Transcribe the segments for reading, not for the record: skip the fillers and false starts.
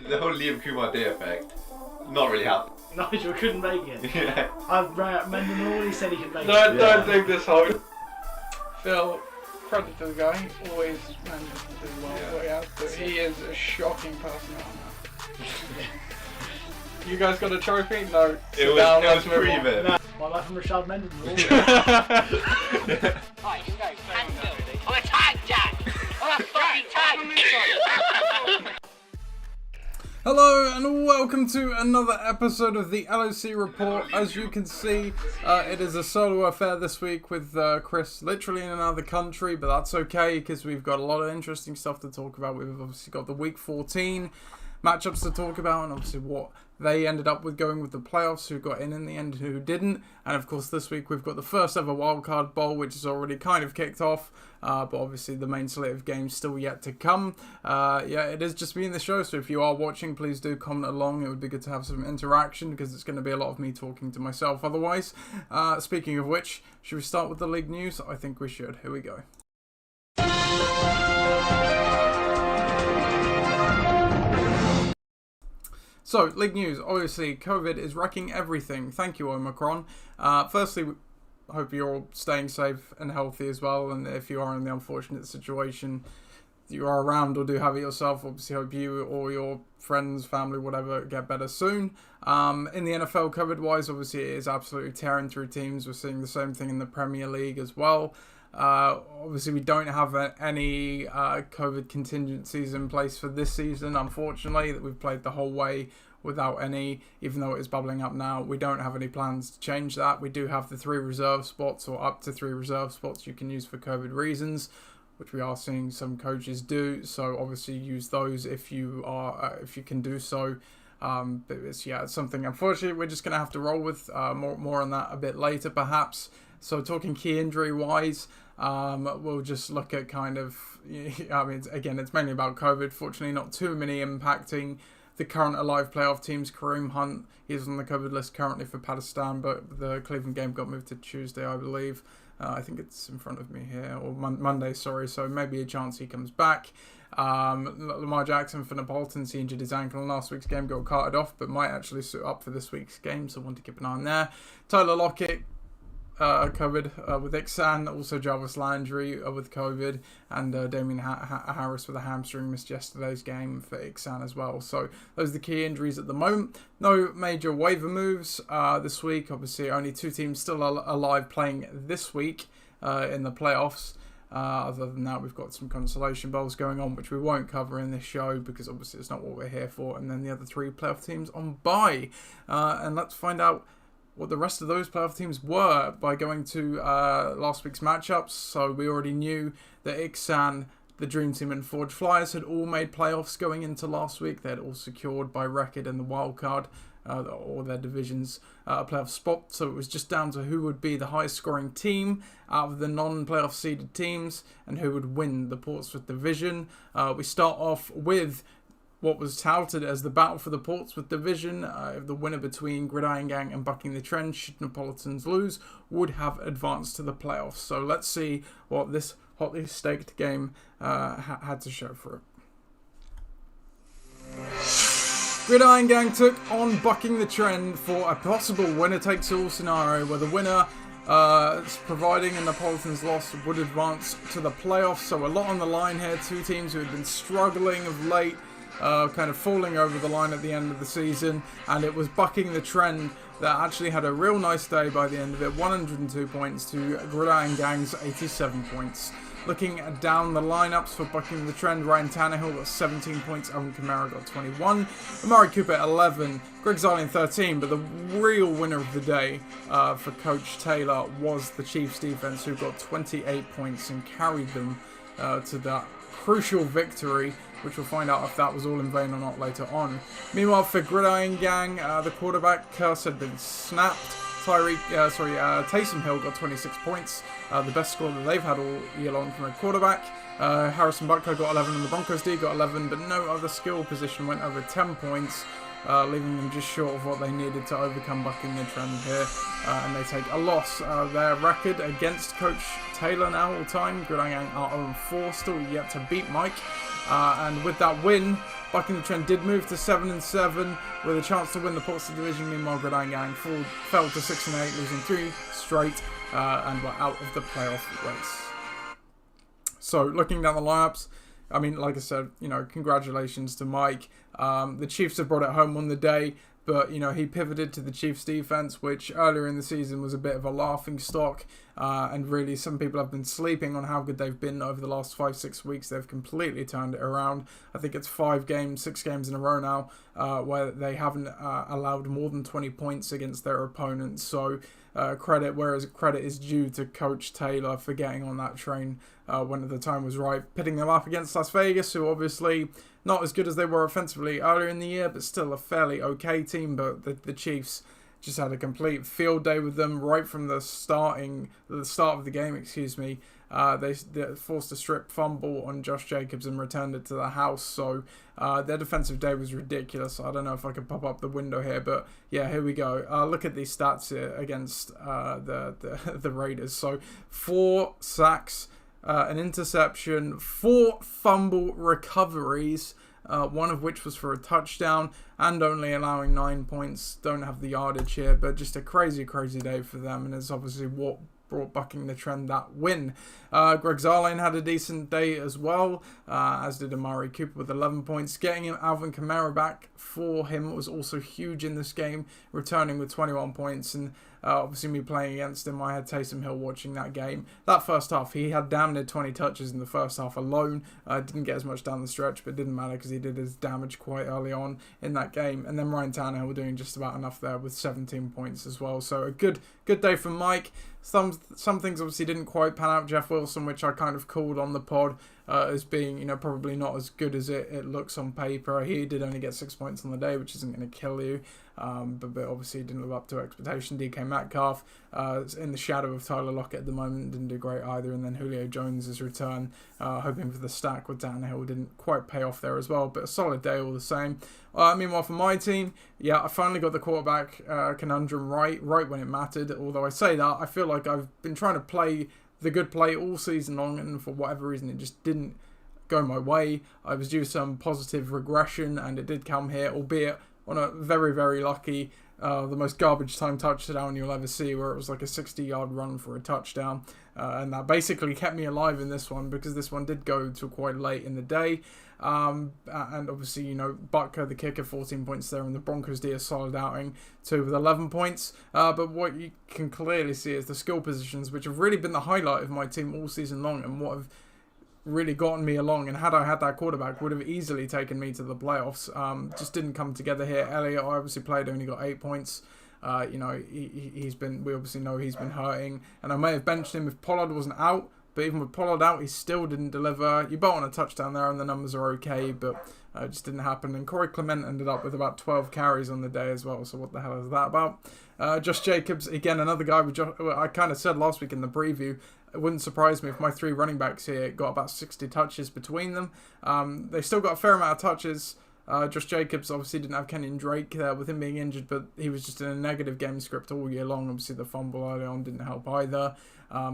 the whole Liam Kumar Day effect, not really happened. Nigel couldn't make it. Yeah. I've recommended all. He said he could make it. Don't think this whole. Phil, credit to the guy. Always manages to do well what he has to. He is a shocking person on that. You guys got a trophy? No. It was pre-mid. No. My life from Rashad Mendes. Right, you go. I'm a tag jack. I'm a fucking tag. Hello and welcome to another episode of the LOC Report. As you can see, it is a solo affair this week with Chris literally in another country, but that's okay because we've got a lot of interesting stuff to talk about. We've obviously got the Week 14 matchups to talk about and obviously what they ended up with going with the playoffs, who got in the end, who didn't. And of course this week we've got the first ever Wildcard Bowl, which is already kind of kicked off, but obviously the main slate of games still yet to come. Yeah, it is just me in the show, so if you are watching, please do comment along. It would be good to have some interaction because it's going to be a lot of me talking to myself otherwise. Speaking of which, should we start with the league news? I think we should. Here we go. So, league news. Obviously, COVID is wrecking everything. Thank you, Omicron. Firstly, hope you're all staying safe and healthy as well. And if you are in the unfortunate situation that you are around or do have it yourself, obviously hope you or your friends, family, whatever, get better soon. In the NFL, COVID-wise, obviously it is absolutely tearing through teams. We're seeing the same thing in the Premier League as well. Obviously we don't have any COVID contingencies in place for this season, unfortunately, that we've played the whole way without any, even though it is bubbling up now. We don't have any plans to change that. We do have the 3 reserve spots, or up to 3 reserve spots you can use for COVID reasons, which we are seeing some coaches do, so obviously use those if you are if you can do so. But it's something unfortunately we're just going to have to roll with. More on that a bit later perhaps. So talking key injury wise, we'll just look at kind of, I mean, again, it's mainly about COVID. Fortunately, not too many impacting the current alive playoff teams. Kareem Hunt, he's on the COVID list currently for Pakistan, but the Cleveland game got moved to Tuesday, I believe. I think it's in front of me here, or Monday, sorry, so maybe a chance he comes back. Lamar Jackson for Napolitans, he injured his ankle in last week's game, got carted off, but might actually suit up for this week's game, so I want to keep an eye on there. Tyler Lockett, COVID with Ixan, also Jarvis Landry with COVID, and Damian Harris with a hamstring, missed yesterday's game for Ixan as well. So those are the key injuries at the moment. No major waiver moves this week. Obviously only 2 teams still alive playing this week in the playoffs. Other than that, we've got some consolation bowls going on, which we won't cover in this show because obviously it's not what we're here for. And then the other 3 playoff teams on bye. And let's find out what the rest of those playoff teams were by going to last week's matchups. So we already knew that Ixan, the Dream Team, and Forge Flyers had all made playoffs going into last week. They had all secured by record in the wild card or their divisions a playoff spot. So it was just down to who would be the highest scoring team out of the non-playoff seeded teams and who would win the Portsmouth division. We start off with what was touted as the battle for the Portsmouth division. The winner between Gridiron Gang and Bucking the Trend, should Napolitans lose, would have advanced to the playoffs. So let's see what this hotly staked game had to show for it. Gridiron Gang took on Bucking the Trend for a possible winner-takes-all scenario where the winner, providing a Napolitans loss, would advance to the playoffs. So a lot on the line here. 2 teams who had been struggling of late, kind of falling over the line at the end of the season, and it was Bucking the Trend that actually had a real nice day by the end of it. 102 points to Gridiron Gang's 87 points. Looking down the lineups for Bucking the Trend, Ryan Tannehill got 17 points, Alvin Kamara got 21, Amari Cooper 11, Greg Zalian 13, but the real winner of the day for Coach Taylor was the Chiefs defense, who got 28 points and carried them to that crucial victory, which we'll find out if that was all in vain or not later on. Meanwhile, for Gridiron Gang, the quarterback curse had been snapped. Taysom Hill got 26 points, the best score that they've had all year long from a quarterback. Harrison Butker got 11 and the Broncos D got 11, but no other skill position went over 10 points. leaving them just short of what they needed to overcome bucking the trend here. And they take a loss. Their record against Coach Taylor now all time, Gridang are 0-4, still yet to beat Mike. And with that win, bucking the trend did move to 7-7 with a chance to win the Portsmouth division. Meanwhile, Gridang fell to 6-8, losing 3 straight and were out of the playoff race. So looking down the lineups, I mean, like I said, congratulations to Mike. The Chiefs have brought it home on the day, but, he pivoted to the Chiefs defense, which earlier in the season was a bit of a laughing stock. And really, some people have been sleeping on how good they've been over the last 5-6 weeks. They've completely turned it around. I think it's 6 games in a row now, where they haven't allowed more than 20 points against their opponents. So credit is due to Coach Taylor for getting on that train when the time was right, pitting them up against Las Vegas, who obviously not as good as they were offensively earlier in the year, but still a fairly okay team. But the Chiefs just had a complete field day with them right from the start of the game. They forced a strip fumble on Josh Jacobs and returned it to the house. So their defensive day was ridiculous. I don't know if I can pop up the window here, but yeah, here we go. Look at these stats here against the Raiders. So 4 sacks, an interception, 4 fumble recoveries, one of which was for a touchdown, and only allowing 9 points. Don't have the yardage here, but just a crazy day for them, and it's obviously what brought bucking the trend that win. Greg Zarlane had a decent day as well, as did Amari Cooper with 11 points. Getting him Alvin Kamara back for him was also huge in this game, returning with 21 points. And obviously me playing against him, I had Taysom Hill watching that game. That first half, he had damn near 20 touches in the first half alone. Didn't get as much down the stretch, but it didn't matter because he did his damage quite early on in that game. And then Ryan Tannehill were doing just about enough there with 17 points as well. So a good day for Mike. Some things obviously didn't quite pan out. Jeff Wilson, which I kind of called on the pod as being, probably not as good as it looks on paper. He did only get 6 points on the day, which isn't going to kill you. But obviously didn't live up to expectation. DK Metcalf in the shadow of Tyler Lockett at the moment, didn't do great either. And then Julio Jones' return, hoping for the stack with Tannehill, didn't quite pay off there as well. But a solid day all the same. Meanwhile, for my team, yeah, I finally got the quarterback conundrum right when it mattered. Although I say that, I feel like I've been trying to play the good play all season long, and for whatever reason, it just didn't go my way. I was due some positive regression, and it did come here, albeit on a very lucky, the most garbage time touchdown you'll ever see, where it was like a 60-yard run for a touchdown. And that basically kept me alive in this one, because this one did go to quite late in the day. And obviously, Butker, the kicker, 14 points there, and the Broncos did a solid outing too with 11 points. But what you can clearly see is the skill positions, which have really been the highlight of my team all season long, and what have really gotten me along. And had I had that quarterback, would have easily taken me to the playoffs. Just didn't come together here. Elliott obviously played, only got 8 points. We obviously know he's been hurting, and I may have benched him if Pollard wasn't out. But even with Pollard out, he still didn't deliver. You bet on a touchdown there, and the numbers are okay, but it just didn't happen. And Corey Clement ended up with about 12 carries on the day as well, so what the hell is that about? Josh Jacobs, again, another guy I kind of said last week in the preview, it wouldn't surprise me if my 3 running backs here got about 60 touches between them. They still got a fair amount of touches. Josh Jacobs obviously didn't have Kenyon Drake there with him being injured, but he was just in a negative game script all year long. Obviously the fumble early on didn't help either,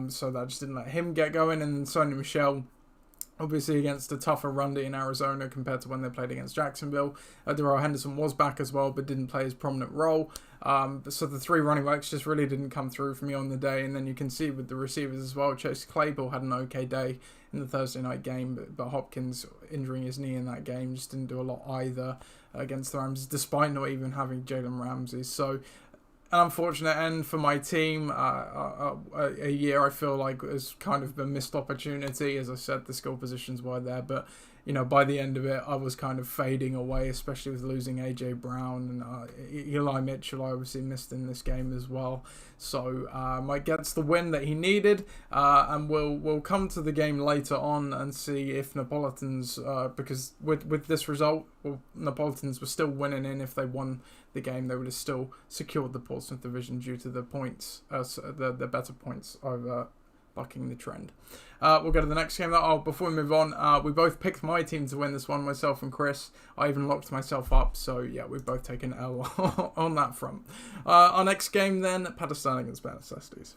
so that just didn't let him get going. And then Sonny Michel, obviously against a tougher run in Arizona compared to when they played against Jacksonville. Darrell Henderson was back as well, but didn't play his prominent role. So the 3 running backs just really didn't come through for me on the day. And then you can see with the receivers as well, Chase Claypool had an okay day in the Thursday night game, but Hopkins injuring his knee in that game just didn't do a lot either against the Rams, despite not even having Jalen Ramsey. So an unfortunate end for my team. A year I feel like has kind of been missed opportunity. As I said, the skill positions were there, but by the end of it, I was kind of fading away, especially with losing AJ Brown, and Eli Mitchell I obviously missed in this game as well. So Mike gets the win that he needed, and we'll come to the game later on and see if Neapolitans, because with this result, Neapolitans were still winning in. If they won the game, they would have still secured the Portsmouth division due to the points, the better points over bucking the trend. We'll go to the next game. Before we move on, we both picked my team to win this one, myself and Chris. I even locked myself up, so yeah, we've both taken L on that front. Our next game then, Pakistan against Bare Necessities.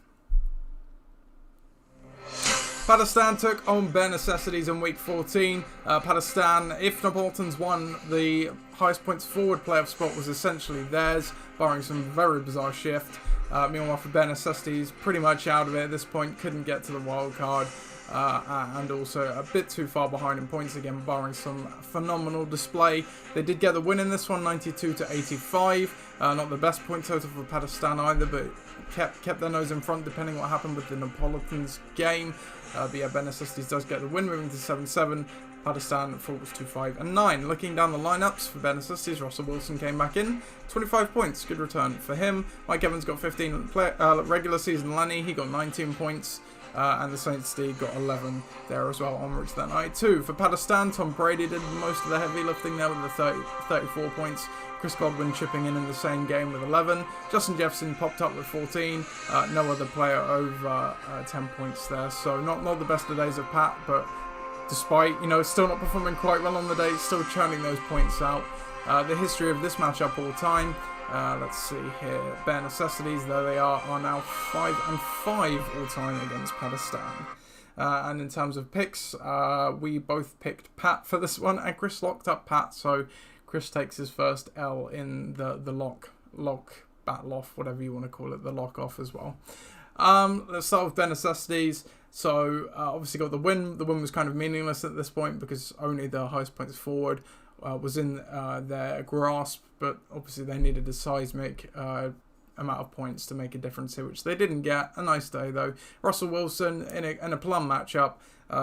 Pakistan took on Bare Necessities in week 14. Pakistan, if Neapolitans won, the highest points forward playoff spot was essentially theirs, barring some very bizarre shift. Meanwhile, for Bare Necessities, pretty much out of it at this point, couldn't get to the wild card, and also a bit too far behind in points again, barring some phenomenal display. They did get the win in this one, 92-85. Not the best point total for Pakistan either, but kept their nose in front depending what happened with the Neapolitans game. But yeah, Bare Necessities does get the win, moving to 7-7. Pakistan falls to 5-9. Looking down the lineups for Bare Necessities, Russell Wilson came back in, 25 points, good return for him. Mike Evans got 15 regular season. Lenny, he got 19 points. And the Saints D got 11 there as well, en route to that night too. For Pakistan, Tom Brady did most of the heavy lifting there with the 34 points. Chris Godwin chipping in the same game with 11. Justin Jefferson popped up with 14. No other player over 10 points there. So not the best of days of Pat, but despite, still not performing quite well on the day, still churning those points out. The history of this matchup all time. Let's see here. Bare Necessities, there they are now 5-5 all time against Pakistan. And in terms of picks, we both picked Pat for this one, and Chris locked up Pat, so Chris takes his first L in the lock, battle off, whatever you want to call it, the lock off as well. Let's start with Bare Necessities. So obviously got the win. The win was kind of meaningless at this point because only the highest points forward was in their grasp, but obviously they needed a seismic amount of points to make a difference here, which they didn't get. A nice day though. Russell Wilson in a plum matchup.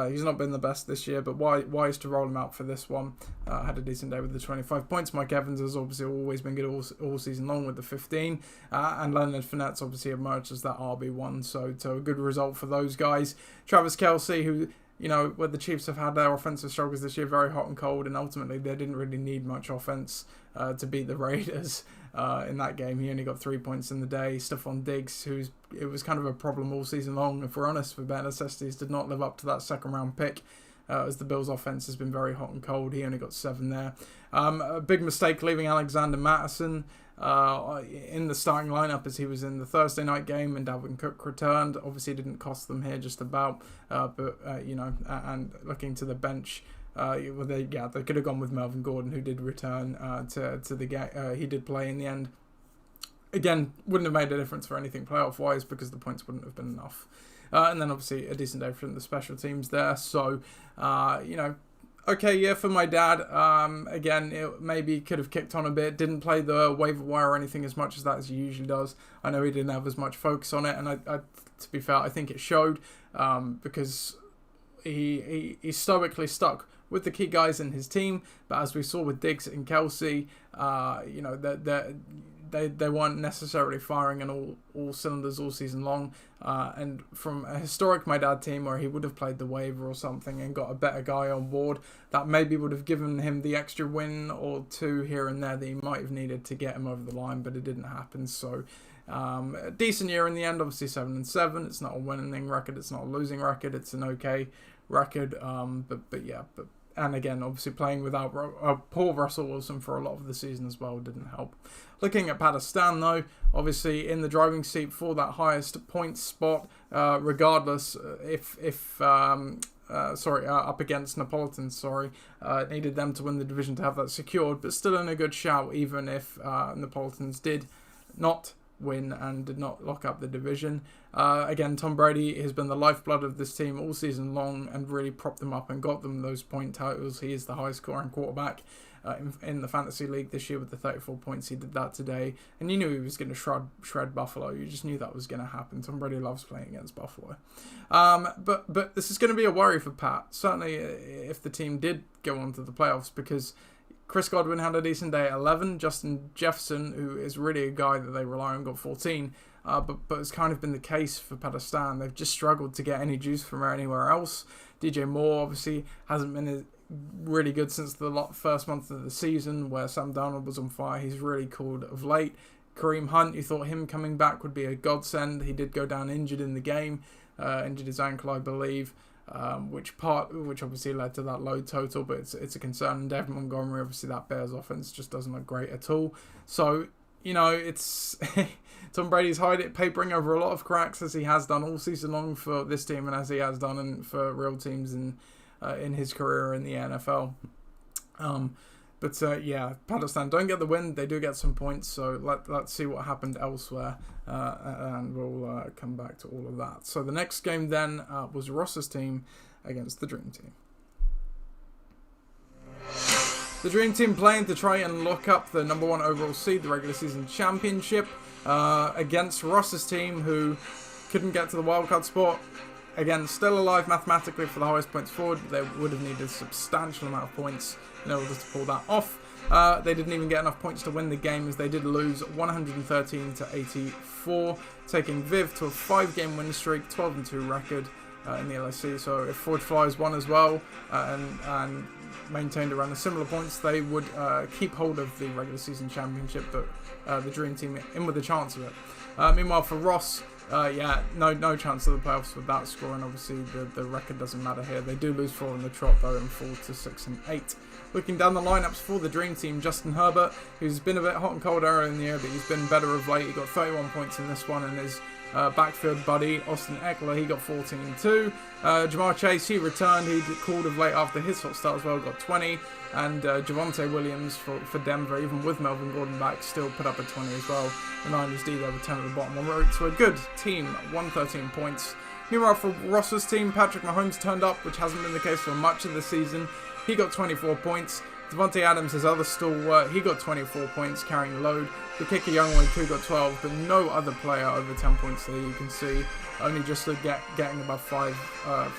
He's not been the best this year, but wise to roll him out for this one. Had a decent day with the 25 points. Mike Evans has obviously always been good all season long with the 15. And Leonard Fournette's obviously emerged as that RB1, so a good result for those guys. Travis Kelce, who, where the Chiefs have had their offensive struggles this year, very hot and cold, and ultimately they didn't really need much offense to beat the Raiders in that game. He only got 3 points in the day. Stephon Diggs, it was kind of a problem all season long, if we're honest, for Bare Necessities, did not live up to that second round pick. As the Bills' offense has been very hot and cold. He only got 7 there. A big mistake leaving Alexander Mattison in the starting lineup as he was in the Thursday night game, and Dalvin Cook returned. Obviously didn't cost them here just about, and looking to the bench, they could have gone with Melvin Gordon, who did return to the game. He did play in the end. Again, wouldn't have made a difference for anything playoff-wise because the points wouldn't have been enough. And then obviously a decent day from the special teams there. So, okay, yeah, for my dad. Again, it maybe could have kicked on a bit. Didn't play the waiver wire or anything as much as that as he usually does. I know he didn't have as much focus on it, and I to be fair, I think it showed because he stoically stuck with the key guys in his team. But as we saw with Diggs and Kelce, they weren't necessarily firing on all cylinders all season long. And from a historic My Dad team where he would have played the waiver or something and got a better guy on board, that maybe would have given him the extra win or two here and there that he might have needed to get him over the line, but it didn't happen. So a decent year in the end, obviously 7-7. It's not a winning record, it's not a losing record, it's an okay record. And again, obviously playing without poor Russell Wilson for a lot of the season as well didn't help. Looking at Pakistan though, obviously in the driving seat for that highest point spot, regardless up against Neapolitans, needed them to win the division to have that secured, but still in a good shout even if Neapolitans did not win and did not lock up the division. Again, Tom Brady has been the lifeblood of this team all season long and really propped them up and got them those point totals. He is the highest scoring quarterback in the fantasy league this year with the 34 points. He did that today, and you knew he was going to shred Buffalo. You just knew that was going to happen. Tom Brady loves playing against Buffalo. But this is going to be a worry for Pat, certainly if the team did go on to the playoffs, because Chris Godwin had a decent day at 11. Justin Jefferson, who is really a guy that they rely on, got 14. But it's kind of been the case for Pakistan. They've just struggled to get any juice from anywhere else. DJ Moore obviously hasn't been really good since the first month of the season where Sam Darnold was on fire. He's really cooled of late. Kareem Hunt, you thought him coming back would be a godsend. He did go down injured in the game. injured his ankle, I believe. Which obviously led to that low total, but it's a concern. And David Montgomery, obviously that Bears offense just doesn't look great at all. So, it's Tom Brady's papering over a lot of cracks, as he has done all season long for this team, and as he has done for real teams in his career in the NFL. Pakistan don't get the win. They do get some points, so let's see what happened elsewhere, and we'll come back to all of that. So the next game then was Ross's team against the Dream Team. The Dream Team playing to try and lock up the number 1 overall seed, the regular season championship, against Ross's team, who couldn't get to the wildcard spot. Again, still alive mathematically for the highest points forward, but they would have needed a substantial amount of points in order to pull that off. They didn't even get enough points to win the game, as they did lose 113-84, taking Viv to a 5-game win streak, 12-2 record in the LOC. So if Forge Flyers won as well and maintained around the similar points, they would keep hold of the regular season championship, but the Dream Team in with a chance of it. Meanwhile, for Ross, no chance of the playoffs with that score, and obviously the record doesn't matter here. They do lose 4 on the trot though, and fall to 6-8. Looking down the lineups for the Dream Team, Justin Herbert, who's been a bit hot and cold earlier in the year, but he's been better of late. He got 31 points in this one, and his backfield buddy Austin Eckler, he got 14-2. Jamar Chase, he returned. He called of late after his hot start as well, got 20. And Javonte Williams for Denver, even with Melvin Gordon back, still put up a 20 as well. The Niners D there with 10 at the bottom. On road to a good team, 113 points. Meanwhile, for Ross's team, Patrick Mahomes turned up, which hasn't been the case for much of the season. He got 24 points. Devontae Adams, his other stalwart, he got 24 points, carrying the load. The kicker Younghoe too got 12, but no other player over 10 points that you can see. Only just getting above 5,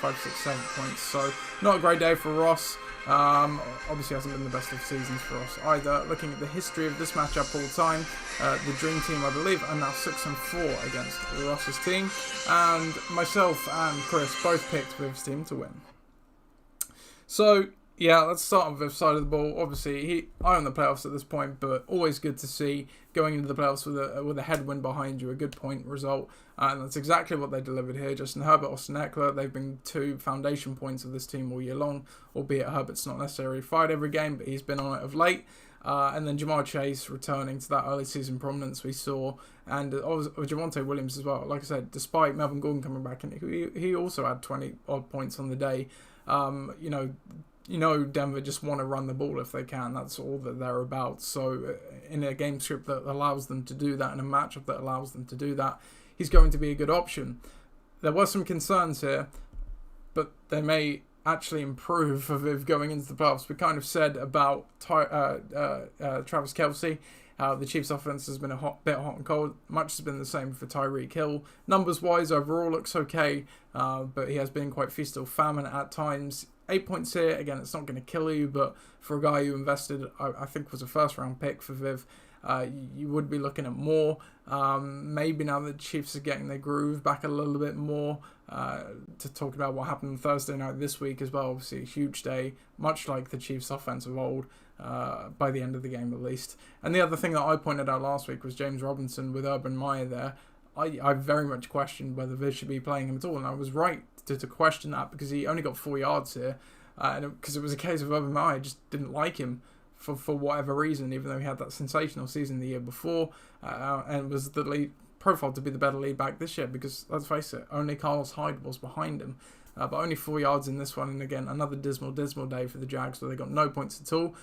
6, 7 points. So not a great day for Ross. Obviously hasn't been the best of seasons for us either. Looking at the history of this matchup all time, the Dream Team, I believe, are now 6-4 against Ross's team, and myself and Chris both picked Viv's team to win. So yeah, let's start on Viv's side of the ball. Obviously, I own the playoffs at this point, but always good to see going into the playoffs with a headwind behind you, a good point result, and that's exactly what they delivered here. Justin Herbert, Austin Eckler, they've been 2 foundation points of this team all year long, albeit Herbert's not necessarily fired every game, but he's been on it of late. And then Jamar Chase returning to that early season prominence we saw, and Javonte Williams as well. Like I said, despite Melvin Gordon coming back, and he also had 20 odd points on the day. Denver just want to run the ball if they can. That's all that they're about. So in a game script that allows them to do that, in a matchup that allows them to do that, he's going to be a good option. There were some concerns here, but they may actually improve for Viv going into the playoffs. We kind of said about Travis Kelce, how the Chiefs' offense has been a bit hot and cold. Much has been the same for Tyreek Hill. Numbers-wise, overall looks okay, but he has been quite feast or famine at times. 8 points here, again, it's not going to kill you, but for a guy who invested, I think was a first-round pick for Viv, you would be looking at more. Maybe now that the Chiefs are getting their groove back a little bit more, to talk about what happened on Thursday night this week as well. Obviously a huge day, much like the Chiefs' offense of old, by the end of the game at least. And the other thing that I pointed out last week was James Robinson with Urban Meyer there. I very much questioned whether Viv should be playing him at all, and I was right to question that, because he only got 4 yards here, and because it was a case of Urban Meyer just didn't like him for whatever reason, even though he had that sensational season the year before, and was the lead profile to be the better lead back this year, because let's face it, only Carlos Hyde was behind him, but only 4 yards in this one, and again another dismal day for the Jags, where they got no points at all.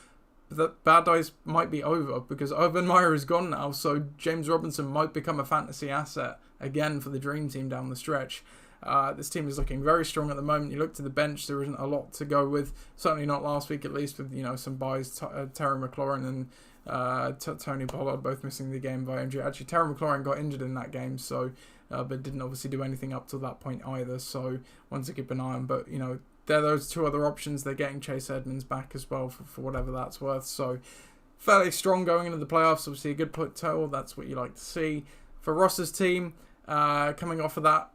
The bad days might be over, because Urban Meyer is gone now, so James Robinson might become a fantasy asset again for the Dream Team down the stretch. This team is looking very strong at the moment. You look to the bench, there isn't a lot to go with. Certainly not last week, at least, with some buys. Terry McLaurin and Tony Pollard both missing the game by injury. Actually, Terry McLaurin got injured in that game, so but didn't obviously do anything up to that point either. So one to keep an eye on. But there are those 2 other options. They're getting Chase Edmonds back as well for whatever that's worth. So fairly strong going into the playoffs. Obviously a good put total. That's what you like to see. For Ross's team, coming off of that,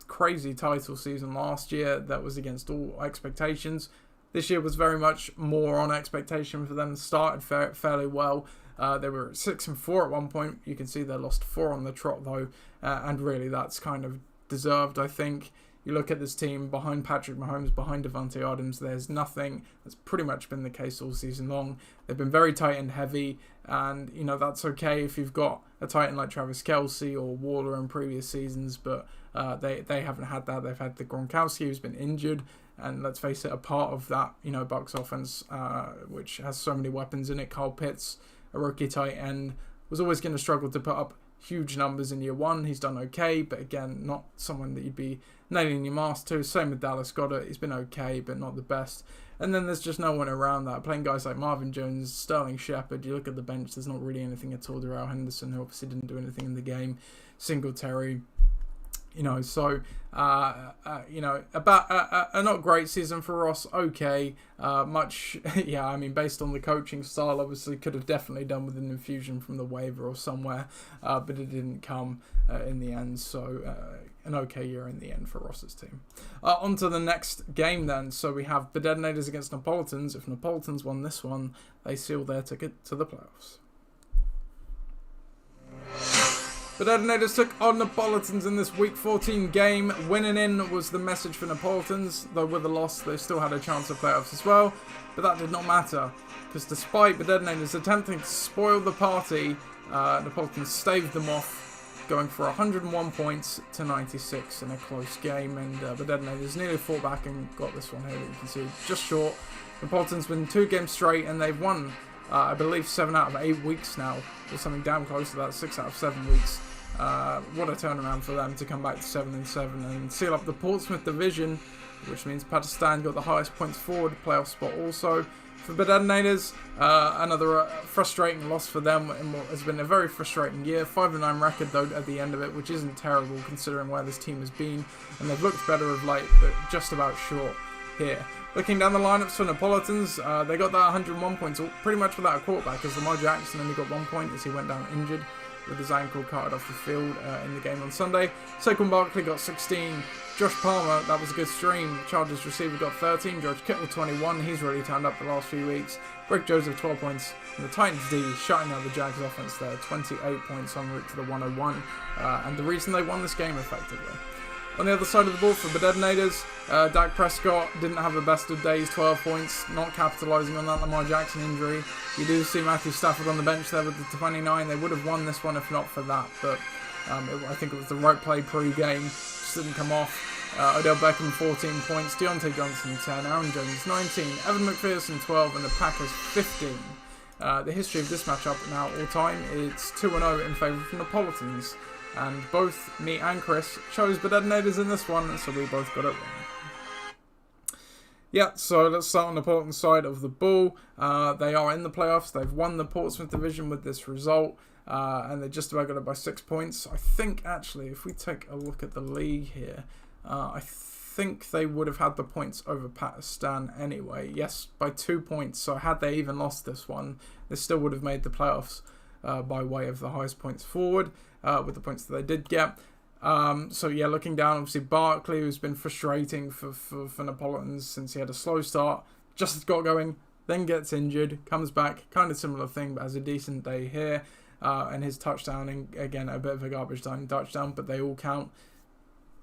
crazy title season last year that was against all expectations. This year was very much more on expectation for them. Started fairly well. They were 6-4 at one point. You can see they lost 4 on the trot though, and really that's kind of deserved, I think. You look at this team behind Patrick Mahomes, behind Davante Adams, there's nothing. That's pretty much been the case all season long. They've been very tight end heavy, and that's okay if you've got a tight end like Travis Kelce or Waller in previous seasons, but they haven't had that. They've had the Gronkowski, who's been injured, and let's face it, a part of that Bucs offense, which has so many weapons in it. Kyle Pitts, a rookie tight end, was always going to struggle to put up huge numbers in year one. He's done okay, but again, not someone that you'd be nailing your mask to. Same with Dallas Goedert. He's been okay, but not the best. And then there's just no one around that. Playing guys like Marvin Jones, Sterling Shepard. You look at the bench, there's not really anything at all. Darrell Henderson, who obviously didn't do anything in the game. Singletary. So about a not great season for Ross. Okay, based on the coaching style, obviously could have definitely done with an infusion from the waiver or somewhere, but it didn't come in the end. So an okay year in the end for Ross's team. On to the next game then. So we have the Detonators against Napolitans. If Napolitans won this one, they seal their ticket to the playoffs. The Detonators took on Napolitans in this Week 14 game. Winning in was the message for Napolitans, though with a loss they still had a chance of playoffs as well. But that did not matter, because despite the Detonators attempting to spoil the party, Napolitans staved them off, going for 101 points to 96 in a close game. And the Detonators nearly fought back and got this one here that you can see just short. Napolitans win 2 games straight, and they've won I believe 7 out of 8 weeks now, or something damn close to that, 6 out of 7 weeks. What a turnaround for them to come back to 7-7 and seal up the Portsmouth division, which means Pakistan got the highest points forward playoff spot also. For the Detonators, another frustrating loss for them in what has been a very frustrating year. 5-9 record though at the end of it, which isn't terrible considering where this team has been, and they've looked better of late, but just about short here. Looking down the lineups for Napolitans, they got that 101 points pretty much without a quarterback, as Lamar Jackson only got 1 point as he went down injured with his ankle carted off the field in the game on Sunday. Saquon Barkley got 16. Josh Palmer, that was a good stream. Chargers receiver got 13. George Kittle 21. He's really turned up the last few weeks. Greg Joseph 12 points. And the Titans D shutting out the Jags offense there. 28 points en route to the 101. And the reason they won this game effectively. On the other side of the ball for the Detonators, Dak Prescott didn't have the best of days, 12 points, not capitalising on that Lamar Jackson injury. You do see Matthew Stafford on the bench there with the 29. They would have won this one if not for that, but I think it was the right play pre-game, just didn't come off. Odell Beckham 14 points, Deontay Johnson 10, Aaron Jones 19, Evan McPherson 12, and the Packers 15. The history of this matchup now all time, it's 2-0 in favour of the Napolitans. And both me and Chris chose the Detonators in this one, so we both got it wrong. Yeah, so let's start on the Portland side of the ball. They are in the playoffs. They've won the Portsmouth division with this result, and they just about got it by 6 points. I think, actually, if we take a look at the league here, I think they would have had the points over Pakistan anyway. Yes, by 2 points. So had they even lost this one, they still would have made the playoffs by way of the highest points forward. With the points that they did get. So yeah, looking down, obviously Barkley, who's been frustrating for Napolitans since he had a slow start, just got going, then gets injured, comes back, kind of similar thing, but has a decent day here. And his touchdown, and again, a bit of a garbage time touchdown, but they all count.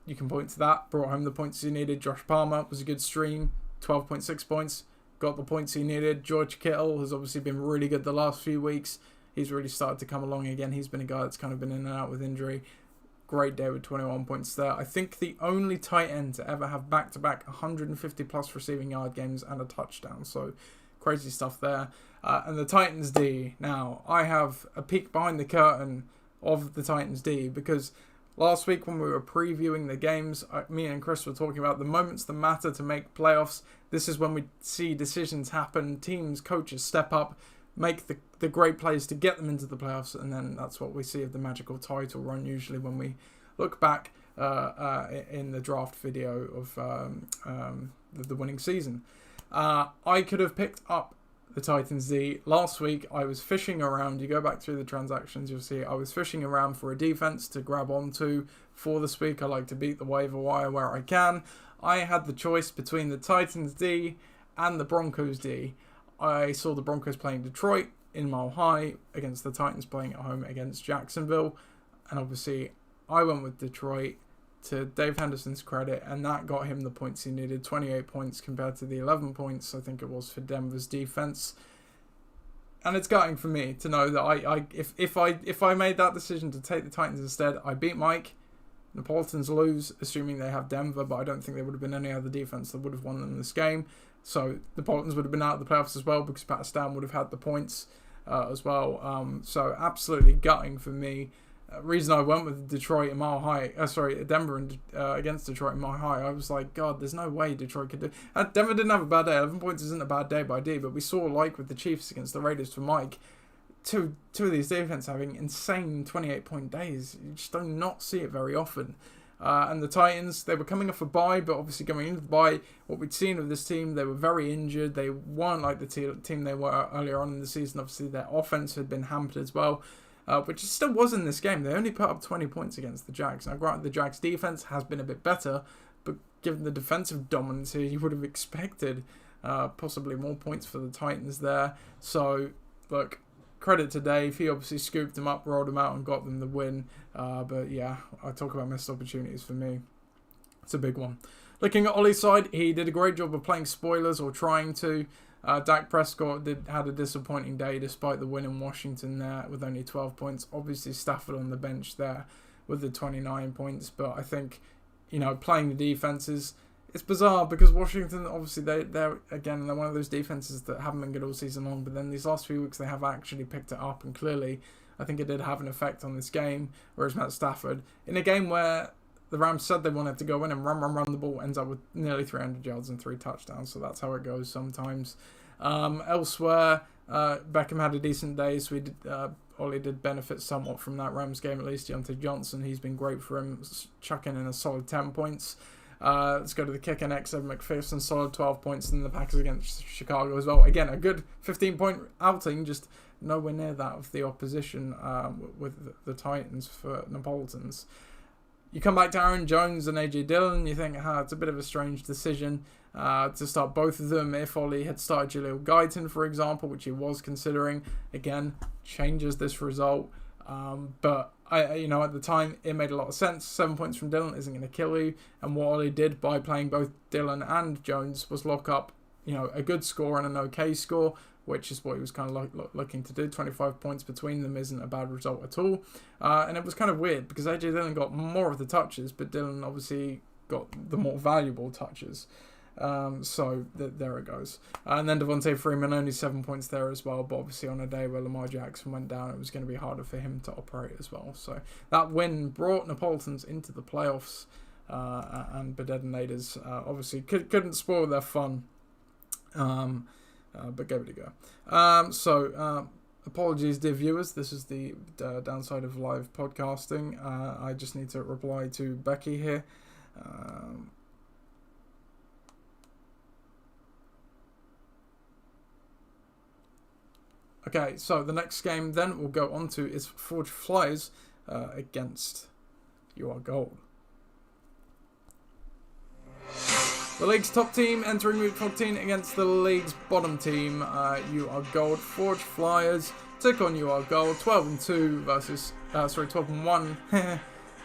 You can point to that, brought home the points he needed. Josh Palmer was a good stream, 12.6 points, got the points he needed. George Kittle has obviously been really good the last few weeks. He's really started to come along again. He's been a guy that's kind of been in and out with injury. Great day with 21 points there. I think the only tight end to ever have back-to-back 150 plus receiving yard games and a touchdown. So crazy stuff there. And the Titans D. Now, I have a peek behind the curtain of the Titans D, because last week when we were previewing the games, me and Chris were talking about the moments that matter to make playoffs. This is when we see decisions happen, teams, coaches step up, make the great plays to get them into the playoffs, and then that's what we see of the magical title run usually when we look back in the draft video of the winning season. I could have picked up the Titans D. Last week I was fishing around. You go back through the transactions, you'll see I was fishing around for a defense to grab onto for this week. I like to beat the waiver wire where I can. I had the choice between the Titans D and the Broncos D. I saw the Broncos playing Detroit in Mile High against the Titans playing at home against Jacksonville. And obviously, I went with Detroit. to Dave Henderson's credit, and that got him the points he needed. 28 points compared to the 11 points I think it was for Denver's defense. And it's gutting for me to know that if I made that decision to take the Titans instead, I beat Mike. Napolitans lose, assuming they have Denver, but I don't think there would have been any other defense that would have won them this game. So the Napolitans would have been out of the playoffs as well, because Pakistan would have had the points as well. So absolutely gutting for me. Reason I went with Detroit in Mile High, Denver and against Detroit in Mile High, I was like, God, there's no way Detroit could do. Denver didn't have a bad day. 11 points isn't a bad day by D, but we saw, like with the Chiefs against the Raiders for Mike, two of these defense having insane 28-point days. You just do not see it very often. And the Titans, they were coming off a bye, but obviously going into the bye, what we'd seen of this team, they were very injured. They weren't like the team they were earlier on in the season. Obviously, their offense had been hampered as well. Which it still was in this game. They only put up 20 points against the Jags. Now, granted, the Jags' defense has been a bit better, but given the defensive dominance here, you would have expected possibly more points for the Titans there. So, look, credit to Dave. He obviously scooped them up, rolled them out, and got them the win. But yeah, I talk about missed opportunities for me. It's a big one. Looking at Ollie's side, he did a great job of playing spoilers or trying to. Dak Prescott had a disappointing day despite the win in Washington there with only 12 points. Obviously Stafford on the bench there with the 29 points. But I think, playing the defenses, it's bizarre because Washington, obviously, they're one of those defenses that haven't been good all season long. But then these last few weeks they have actually picked it up. And clearly, I think it did have an effect on this game. Whereas Matt Stafford, in a game where the Rams said they wanted to go in and run the ball, ends up with nearly 300 yards and 3 touchdowns. So that's how it goes sometimes. Elsewhere, Beckham had a decent day, so Ollie did benefit somewhat from that Rams game, at least. Deontay Johnson, he's been great for him, chucking in a solid 10 points. Let's go to the kicker next. Evan McPherson, solid 12 points, and the Packers against Chicago as well. Again, a good 15-point outing, just nowhere near that of the opposition with the Titans for Napolitans. You come back to Aaron Jones and A.J. Dillon, you think, it's a bit of a strange decision to start both of them. If Ollie had started Jaleel Guyton, for example, which he was considering, again, changes this result. But, at the time, it made a lot of sense. 7 points from Dillon isn't going to kill you. And what Ollie did by playing both Dillon and Jones was lock up, a good score and an okay score, which is what he was kind of looking to do. 25 points between them isn't a bad result at all. And it was kind of weird because A.J. Dillon got more of the touches, but Dillon obviously got the more valuable touches. So there it goes. And then Devontae Freeman, only 7 points there as well. But obviously on a day where Lamar Jackson went down, it was going to be harder for him to operate as well. So that win brought Napolitans into the playoffs. And Bededenators obviously couldn't spoil their fun. But gave it a go. Apologies, dear viewers. This is the downside of live podcasting. I just need to reply to Becky here. Okay, so the next game then we'll go on to is Forge Flyers against You Are Gold. The league's top team entering Week 14 against the league's bottom team, You Are Gold. Forge Flyers took on You Are Gold, 12-2 versus 12-1.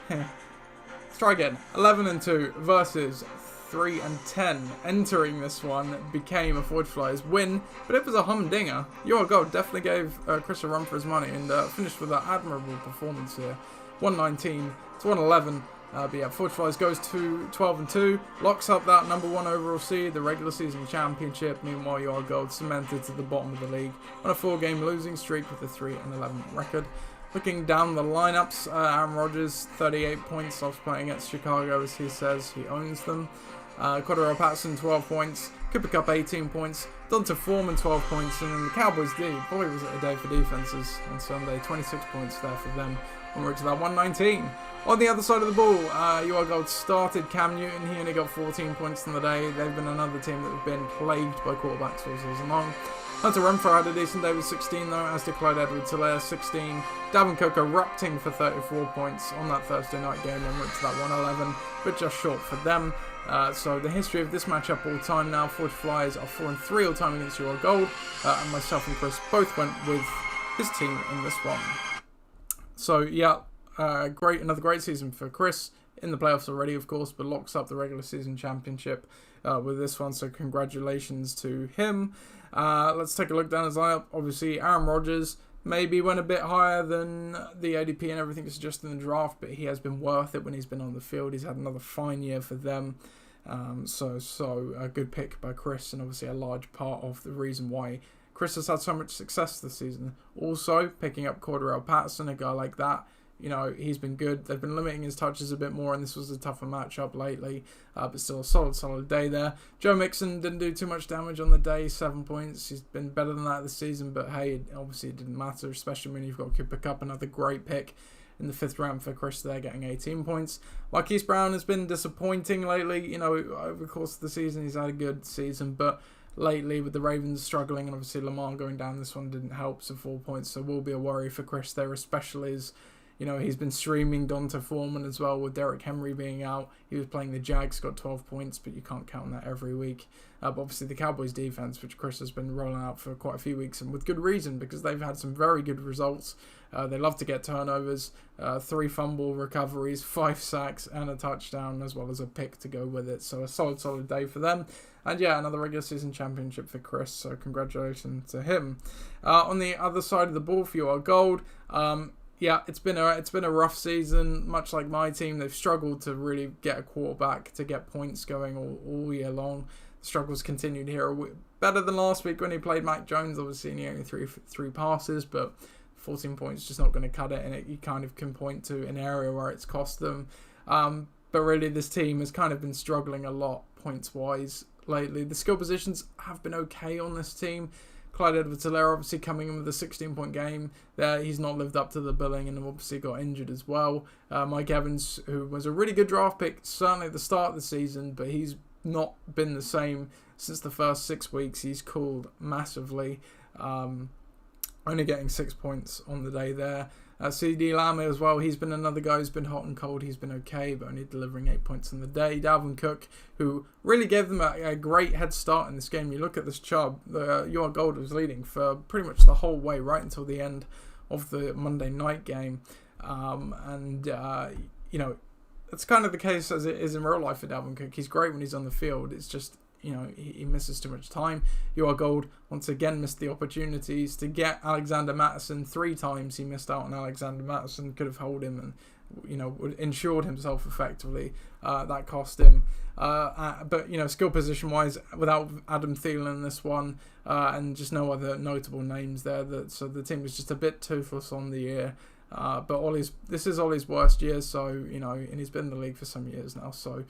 Let's try again. 11-2 versus 3-10. Entering this one became a Forge Flyers win, but it was a humdinger. You Are Gold definitely gave Chris a run for his money and finished with an admirable performance here. 119-111. But yeah, Forge Flyers goes to 12-2, locks up that number 1 overall seed, the regular season championship. Meanwhile, You Are Gold cemented to the bottom of the league on a 4-game losing streak with a 3-11 record. Looking down the lineups, Aaron Rodgers, 38 points, off playing against Chicago, as he says he owns them. Cordero Patterson, 12 points. Cooper Kupp, 18 points. Donta Foreman, 12 points. And then the Cowboys D. Boy, was it a day for defenses on Sunday. 26 points there for them. Onward to that 119. On the other side of the ball, You Are Gold started Cam Newton. He only got 14 points in the day. They've been another team that have been plagued by quarterbacks all season long. Hunter Renfrow had a decent day with 16 though, as did Clyde Edwards-Helaire, 16. Dalvin Cook erupting for 34 points on that Thursday night game, onward to that 111, but just short for them. So the history of this matchup all time now, Forge Flyers are 4-3 all time against You Are Gold, and myself and Chris both went with his team in this one. So yeah, another great season for Chris. in the playoffs already, of course, but locks up the regular season championship with this one. So congratulations to him. Let's take a look down his lineup. Obviously, Aaron Rodgers maybe went a bit higher than the ADP and everything suggested in the draft, but he has been worth it when he's been on the field. He's had another fine year for them. So a good pick by Chris, and obviously a large part of the reason why Chris has had so much success this season. Also, picking up Cordarrelle Patterson, a guy like that, you know, he's been good. They've been limiting his touches a bit more, and this was a tougher matchup lately, but still a solid day there. Joe Mixon didn't do too much damage on the day, 7 points. He's been better than that this season, but hey, obviously it didn't matter, especially when you've got Cooper Kupp, another great pick in the 5th round for Chris there, getting 18 points. Marquise Brown has been disappointing lately. You know, over the course of the season, he's had a good season, but lately with the Ravens struggling and obviously Lamar going down, this one didn't help, so 4 points. So will be a worry for Chris there, especially as, you know, he's been streaming Donta Foreman as well with Derrick Henry being out. He was playing the Jags, got 12 points, but you can't count that every week. But obviously the Cowboys defense, which Chris has been rolling out for quite a few weeks, and with good reason, because they've had some very good results. They love to get turnovers, 3 fumble recoveries, 5 sacks, and a touchdown, as well as a pick to go with it. So a solid day for them. And yeah, another regular season championship for Chris, so congratulations to him. On the other side of the ball for your gold, yeah, it's been a rough season. Much like my team, they've struggled to really get a quarterback to get points going all year long. The struggles continued here. Better than last week when he played Mac Jones. Obviously, he only three passes, but 14 points just not going to cut it. And you kind of can point to an area where it's cost them. But really, this team has kind of been struggling a lot points wise lately. The skill positions have been okay on this team. Clyde Edwards-Helaire obviously coming in with a 16-point game there. He's not lived up to the billing and obviously got injured as well. Mike Evans, who was a really good draft pick, certainly at the start of the season, but he's not been the same since the first 6 weeks. He's cooled massively, only getting 6 points on the day there. CD Lamb as well, he's been another guy who's been hot and cold. He's been okay, but only delivering 8 points on the day. Dalvin Cook, who really gave them a great head start in this game. You look at this Chubb, your gold was leading for pretty much the whole way, right until the end of the Monday night game. You know, it's kind of the case as it is in real life for Dalvin Cook. He's great when he's on the field. It's just, you know, he misses too much time. You are gold once again missed the opportunities to get Alexander Mattison 3 times. He missed out on Alexander Mattison, could have held him and, you know, insured himself effectively. That cost him. But, you know, skill position wise, without Adam Thielen in this one, and just no other notable names there, so the team was just a bit toothless on the year. But this is Ollie's worst year, so, you know, and he's been in the league for some years now, so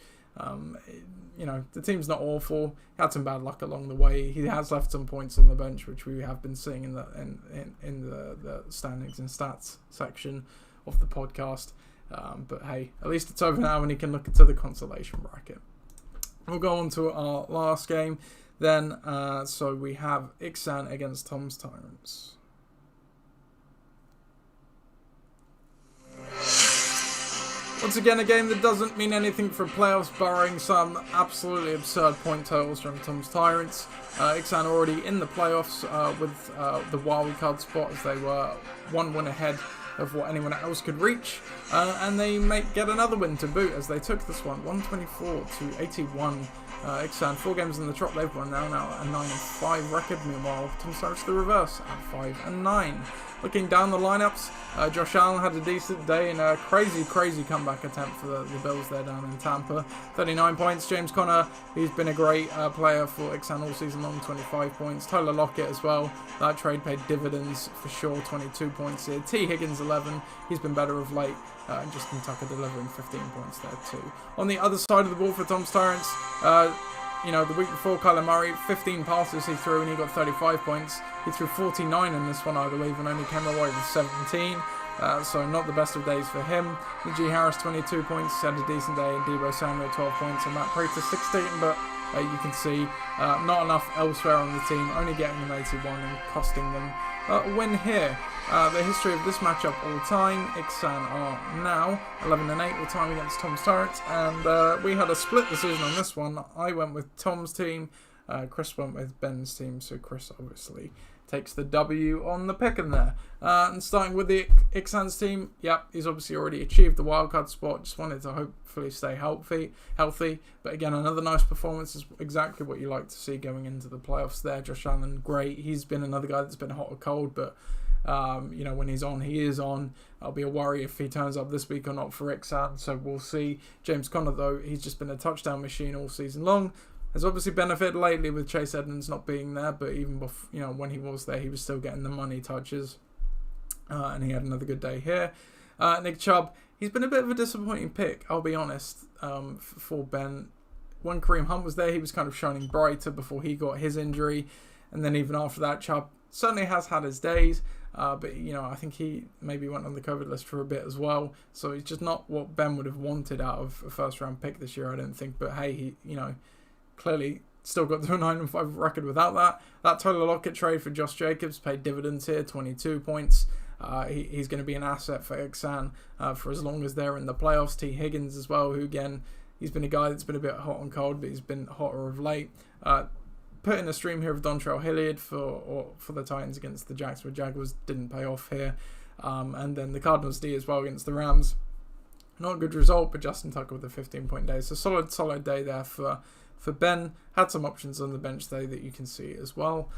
you know, the team's not awful. He had some bad luck along the way. He has left some points on the bench, which we have been seeing in the standings and stats section of the podcast. But hey, at least it's over now and he can look into the consolation bracket. We'll go on to our last game then. So we have Ixan against Tom's Tyrants. Once again, a game that doesn't mean anything for playoffs, barring some absolutely absurd point totals from Tom's Tyrants. Ixan already in the playoffs with the wildcard spot, as they were 1 win ahead of what anyone else could reach. And they get another win to boot, as they took this one 124-81. Ixan 4 games in the trot, they've won now a 9-5 record. Meanwhile, Tom's Tyrants the reverse at 5-9. Looking down the lineups, Josh Allen had a decent day in a crazy comeback attempt for the Bills there down in Tampa. 39 points. James Conner, he's been a great player for Ixan all season long, 25 points. Tyler Lockett as well. That trade paid dividends for sure, 22 points here. T. Higgins, 11. He's been better of late. And Justin Tucker delivering 15 points there too. On the other side of the ball for Tom's Tyrants, you know, the week before, Kyler Murray, 15 passes he threw and he got 35 points. He threw 49 in this one, I believe, and only came away with 17. So not the best of days for him. Najee Harris, 22 points, had a decent day, and Deebo Samuel, 12 points, and Matt Prater, 16, but you can see not enough elsewhere on the team, only getting them 81 and costing them a win here. The history of this matchup all time, Ixan are now 11-8 all time against Tom's Tyrants, and we had a split decision on this one. I went with Tom's team, Chris went with Ben's team, so Chris obviously takes the W on the pick in there. And starting with the Ixan's team, yep, he's obviously already achieved the wildcard spot. Just wanted to hopefully stay healthy. But again, another nice performance is exactly what you like to see going into the playoffs there. Josh Allen, great. He's been another guy that's been hot or cold, but when he's on, he is on. I'll be a worry if he turns up this week or not for Ixan, so we'll see. James Conner, though, he's just been a touchdown machine all season long. Has obviously benefited lately with Chase Edmonds not being there, but even before, when he was there, he was still getting the money touches. And he had another good day here. Nick Chubb, he's been a bit of a disappointing pick, I'll be honest, for Ben. When Kareem Hunt was there, he was kind of shining brighter before he got his injury. And then even after that, Chubb certainly has had his days. But, I think he maybe went on the COVID list for a bit as well. So he's just not what Ben would have wanted out of a first-round pick this year, I don't think. But, hey, he, clearly still got to a 9-5 record without that. That Tyler Lockett trade for Josh Jacobs paid dividends here, 22 points. He's going to be an asset for Ixan for as long as they're in the playoffs. T. Higgins as well, who again, he's been a guy that's been a bit hot and cold, but he's been hotter of late. Put in a stream here of Dontrell Hilliard for the Titans against the Jacksonville Jaguars, didn't pay off here. And then the Cardinals D as well against the Rams. Not a good result, but Justin Tucker with a 15-point day. So solid day there for Ben. Had some options on the bench though that you can see as well.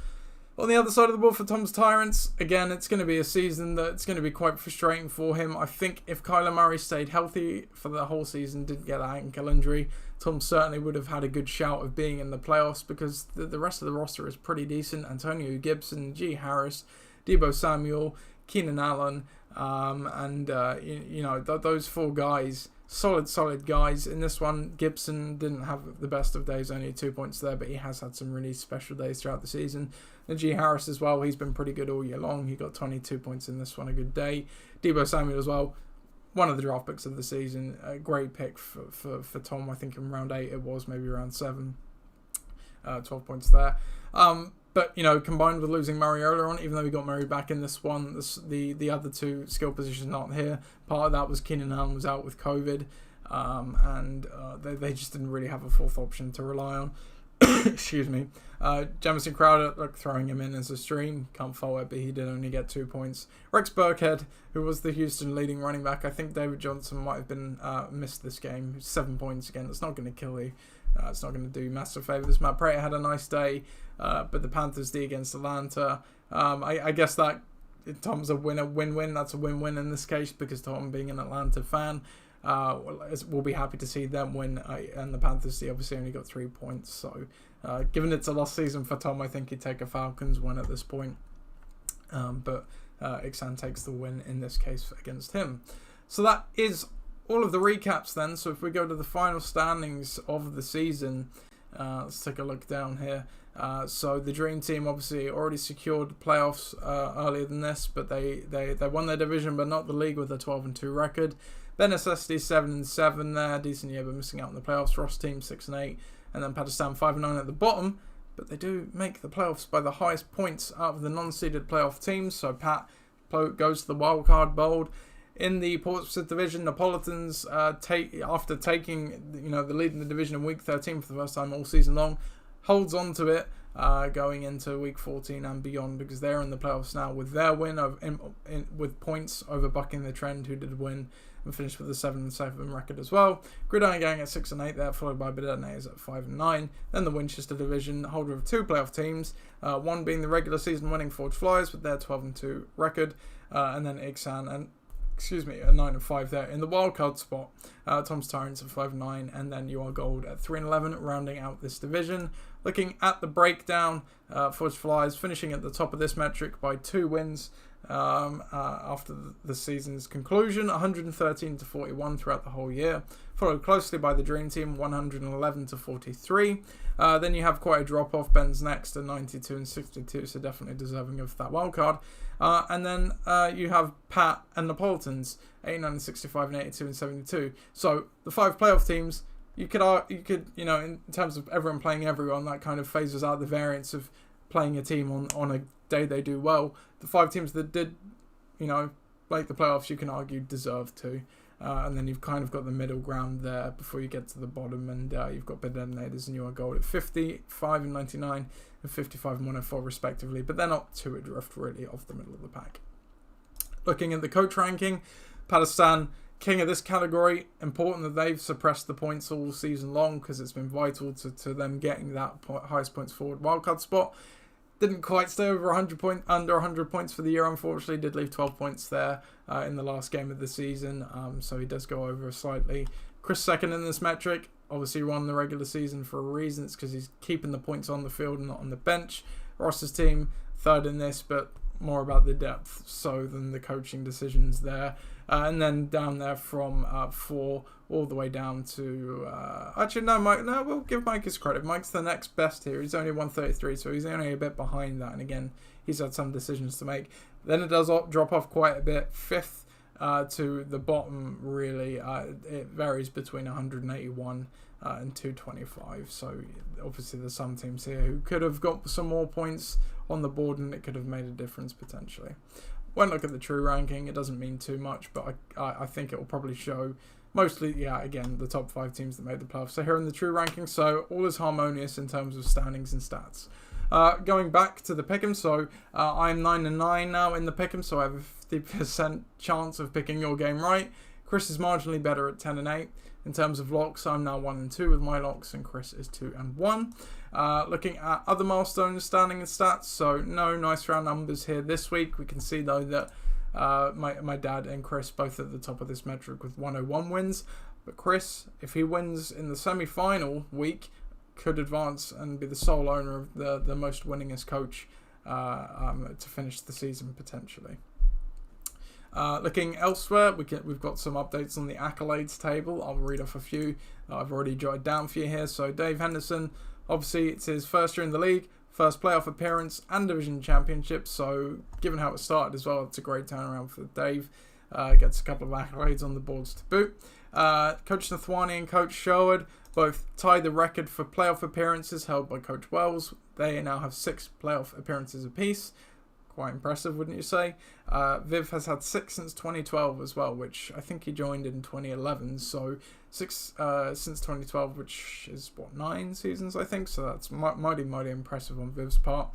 On the other side of the ball for Tom's Tyrants, again, it's going to be a season that's going to be quite frustrating for him. I think if Kyler Murray stayed healthy for the whole season, didn't get an ankle injury, Tom certainly would have had a good shout of being in the playoffs because the rest of the roster is pretty decent. Antonio Gibson, G. Harris, Deebo Samuel, Keenan Allen, those four guys, solid guys. In this one, Gibson didn't have the best of days, only 2 points there, but he has had some really special days throughout the season. And G. Harris as well, he's been pretty good all year long. He got 22 points in this one, a good day. Deebo Samuel as well, one of the draft picks of the season, a great pick for Tom. I think in round 8 it was, maybe round 7, 12 points there. But, combined with losing Murray earlier on, even though we got Murray back in this one, the other two skill positions aren't here. Part of that was Keenan Allen was out with COVID, and they just didn't really have a fourth option to rely on. Excuse me. Jamison Crowder, throwing him in as a stream, can't fault it, but he did only get 2 points. Rex Burkhead, who was the Houston leading running back, I think David Johnson might have been missed this game. 7 points again. That's not going to kill you. It's not going to do massive favours. Matt Prater had a nice day, but the Panthers D against Atlanta. I guess that Tom's a win-win. That's a win-win in this case because Tom, being an Atlanta fan, we'll be happy to see them win. And the Panthers D obviously only got 3 points. So, given it's a lost season for Tom, I think he'd take a Falcons win at this point. But Ixan takes the win in this case against him. So that is all of the recaps then. So if we go to the final standings of the season, let's take a look down here. So the Dream Team obviously already secured playoffs earlier than this, but they won their division but not the league with a 12-2 record. Then Necessity 7-7 there, decent year but missing out on the playoffs. Ross Team 6-8, and then Pakistan 5-9 at the bottom. But they do make the playoffs by the highest points out of the non-seeded playoff teams. So Pat goes to the Wildcard Bowl. In the Portsmouth division, Neapolitans, after taking the lead in the division in week 13 for the first time all season long, holds on to it going into week 14 and beyond because they're in the playoffs now with their win with points over Bucking the Trend, who did win and finished with a 7-7 record as well. Gridiron Gang at 6-8 there, followed by Bedenators at 5-9. Then the Winchester division, holder of 2 playoff teams, one being the regular season winning Forge Flyers with their 12-2 record, and then Ixan and a 9-5 there in the wildcard spot. Tom's Tyrants at 5-9, and then You Are Gold at 3-11, rounding out this division. Looking at the breakdown, Forge Flyers finishing at the top of this metric by 2 wins after the season's conclusion, 113-41 throughout the whole year, followed closely by the Dream Team, 111-43. Then you have quite a drop off. Ben's next at 92-62, so definitely deserving of that wild card. And then you have Pat and Neapolitans, 89-65 and 82-72. So the 5 playoff teams, you could in terms of everyone playing everyone, that kind of phases out the variance of playing a team on a day they do well. The 5 teams that did, make the playoffs, you can argue deserve to. And then you've kind of got the middle ground there before you get to the bottom, and you've got Bedenators and Your Gold at 55 and 99 and 55 and 104 respectively, but they're not too adrift really off the middle of the pack. Looking at the coach ranking, Pakistan, king of this category. Important that they've suppressed the points all season long because it's been vital to them getting that highest points forward wildcard spot. Didn't quite stay over 100 under 100 points for the year, unfortunately. Did leave 12 points there in the last game of the season, so he does go over slightly. Chris second in this metric. Obviously won the regular season for a reason. It's because he's keeping the points on the field and not on the bench. Ross's team third in this, but more about the depth so than the coaching decisions there. And then down there from 4 all the way down to... actually, no, Mike. No, we'll give Mike his credit. Mike's the next best here. He's only 133, so he's only a bit behind that. And again, he's had some decisions to make. Then it does drop off quite a bit. 5th to the bottom, really. It varies between 181 and 225. So obviously there's some teams here who could have got some more points on the board and it could have made a difference potentially. When look at the true ranking, it doesn't mean too much, but I think it will probably show mostly, yeah, again, the top 5 teams that made the playoffs. So here in the true ranking, so all is harmonious in terms of standings and stats. Going back to the pick'em, so I'm 9 and 9 now in the pick'em, so I have a 50% chance of picking your game right. Chris is marginally better at 10 and 8. In terms of locks, I'm now 1 and 2 with my locks, and Chris is 2 and 1. Looking at other milestones, standing and stats, so no nice round numbers here this week. We can see though that my dad and Chris both at the top of this metric with 101 wins. But Chris, if he wins in the semi-final week, could advance and be the sole owner of the most winningest coach to finish the season potentially. Looking elsewhere, we've got some updates on the accolades table. I'll read off a few that I've already jotted down for you here. So Dave Henderson, obviously it's his first year in the league, first playoff appearance and division championship. So given how it started as well, it's a great turnaround for Dave. Gets a couple of accolades on the boards to boot. Coach Nathwani and Coach Sherwood both tied the record for playoff appearances held by Coach Wells. They now have 6 playoff appearances apiece. Quite impressive, wouldn't you say? Viv has had 6 since 2012 as well, which I think he joined in 2011. So 6 since 2012, which is, 9 seasons, I think. So that's mighty impressive on Viv's part.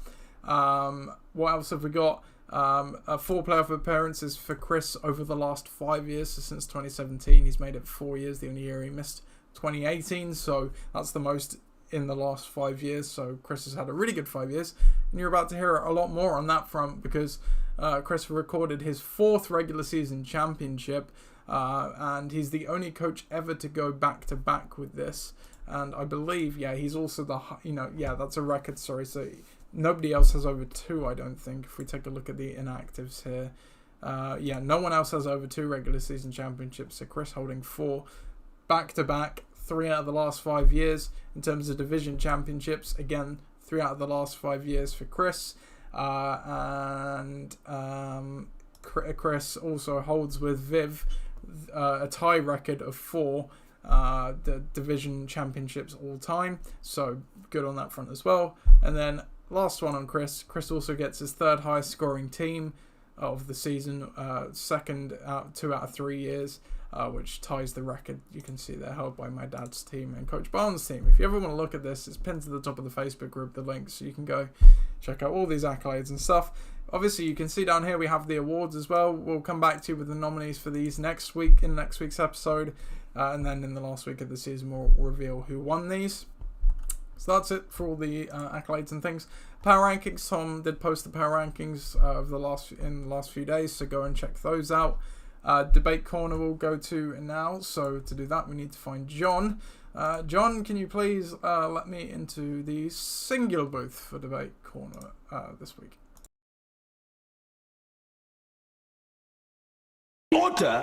What else have we got? 4 playoff appearances for Chris over the last 5 years. So since 2017, he's made it 4 years. The only year he missed 2018. So that's the most in the last 5 years. So Chris has had a really good 5 years, and you're about to hear a lot more on that front because Chris recorded his 4th regular season championship, and he's the only coach ever to go back to back with this. And I believe, he's also that's a record. Sorry, so nobody else has over 2. I don't think. If we take a look at the inactives here, no one else has over 2 regular season championships. So Chris holding 4 back to back. 3 out of the last 5 years. In terms of division championships, again, 3 out of the last 5 years for Chris. And Chris also holds with Viv a tie record of 4 the division championships all time. So good on that front as well. And then last one on Chris. Chris also gets his 3rd highest scoring team of the season. 2nd 2 out of 3 years. Which ties the record you can see there held by my dad's team and Coach Barnes' team. If you ever want to look at this, it's pinned to the top of the Facebook group, the link, so you can go check out all these accolades and stuff. Obviously, you can see down here we have the awards as well. We'll come back to you with the nominees for these next week in next week's episode, and then in the last week of the season we'll reveal who won these. So that's it for all the accolades and things. Power rankings. Tom did post the power rankings of the last few days, so go and check those out. Debate corner we'll go to now. So to do that, we need to find John. John, can you please let me into the singular booth for debate corner this week? Order.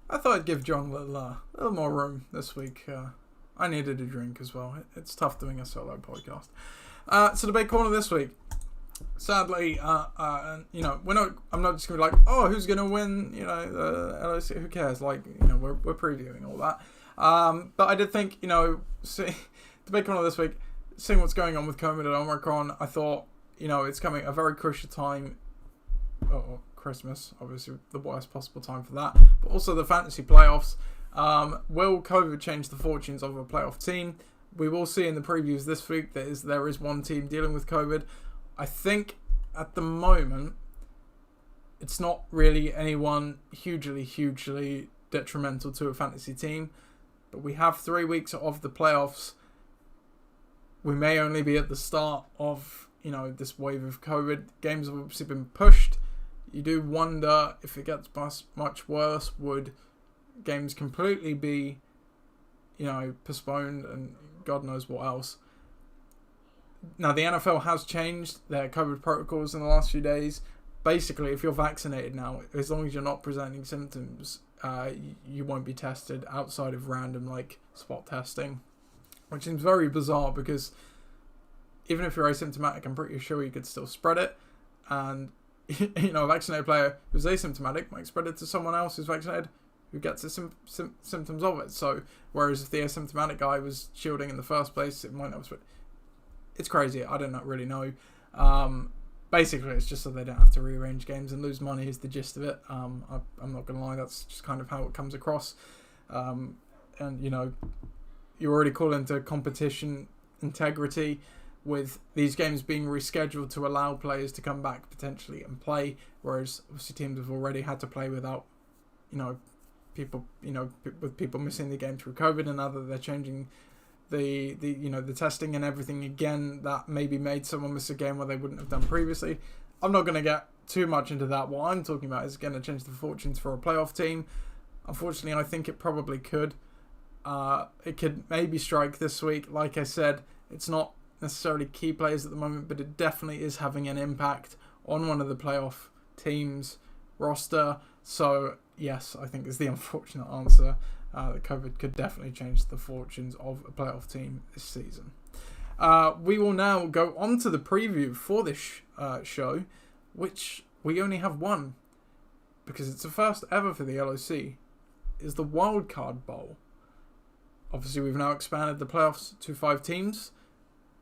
I thought I'd give John a little more room this week. I needed a drink as well. It's tough doing a solo podcast. So debate corner this week. Sadly, I'm not just gonna be like, oh, who's gonna win? The LOC, who cares? We're previewing all that. But I did think, to make one of this week, seeing what's going on with COVID and Omicron, I thought, it's coming a very crucial time. Christmas, obviously the worst possible time for that, but also the fantasy playoffs. Will COVID change the fortunes of a playoff team? We will see in the previews this week that there is one team dealing with COVID. I think at the moment it's not really anyone hugely detrimental to a fantasy team, but we have 3 weeks of the playoffs. We may only be at the start of this wave of COVID. Games have obviously been pushed. You do wonder if it gets much worse, would games completely be, postponed and God knows what else. Now, the NFL has changed their COVID protocols in the last few days. Basically, if you're vaccinated now, as long as you're not presenting symptoms, you won't be tested outside of random, spot testing, which seems very bizarre because even if you're asymptomatic, I'm pretty sure you could still spread it. And a vaccinated player who's asymptomatic might spread it to someone else who's vaccinated who gets the symptoms of it. So, whereas if the asymptomatic guy was shielding in the first place, it might not spread. It's crazy. I don't really know. Basically, it's just so they don't have to rearrange games and lose money is the gist of it. I'm not going to lie. That's just kind of how it comes across. And, you already call into competition integrity with these games being rescheduled to allow players to come back potentially and play, whereas obviously teams have already had to play without, people, with people missing the game through COVID, and now that they're changing the testing and everything again, that maybe made someone miss a game where they wouldn't have done previously. I'm not going to get too much into that. What I'm talking about is going to change the fortunes for a playoff team. Unfortunately, I think it probably could. It could maybe strike this week. Like I said, it's not necessarily key players at the moment, but it definitely is having an impact on one of the playoff teams' roster. So yes, I think is the unfortunate answer. That COVID could definitely change the fortunes of a playoff team this season. We will now go on to the preview for this show, which we only have one, because it's the first ever for the LOC, is the Wildcard Bowl. Obviously, we've now expanded the playoffs to 5 teams,